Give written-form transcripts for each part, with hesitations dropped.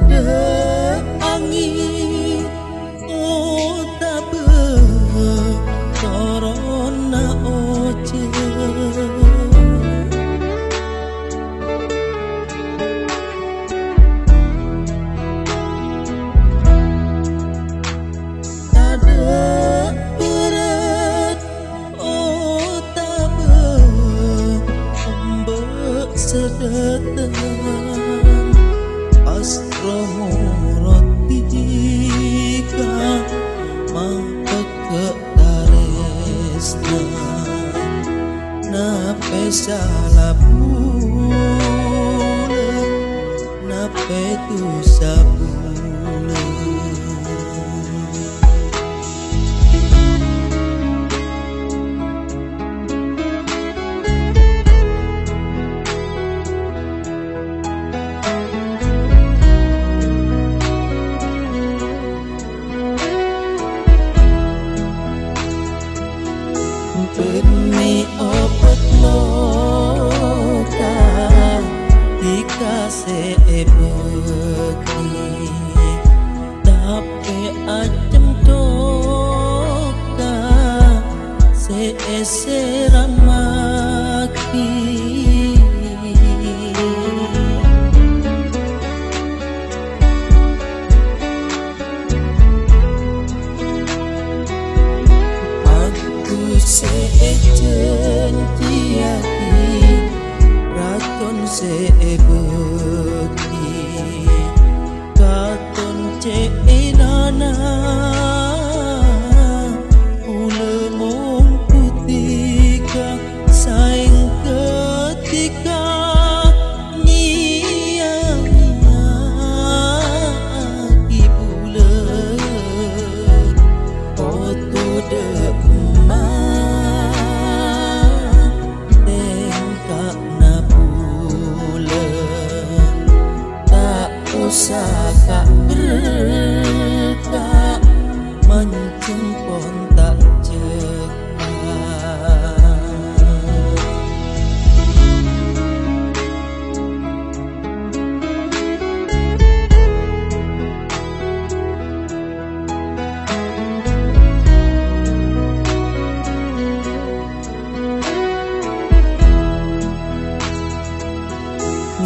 Ada angin tak corona oce ada berat tak ombak sedetan asromo rotika mampu ke taresna nape salah bule nape tu sabule demi obat loka dikasih beki tapi ajem doka seramaki sejanjiati raton sebeki katon ceinana ulemong putika saing ketika nyiangnya ibulen foto depan usah berkah mancung pon tak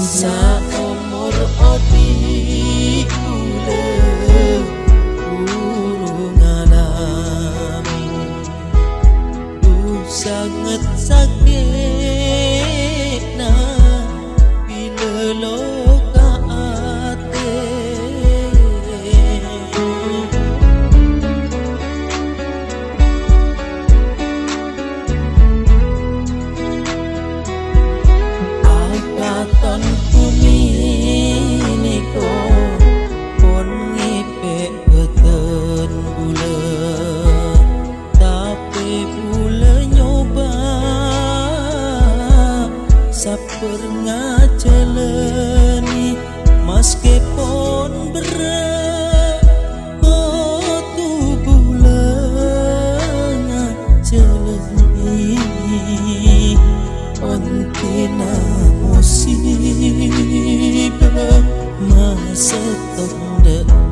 saumur odi ule urung alami sangat sakit nah bila loka ate akaton bumi niko pon ngipek beten bule tapi bule nyoba saper ngajalani meskipun berat tu bule ngajalani ontina musibah masa tong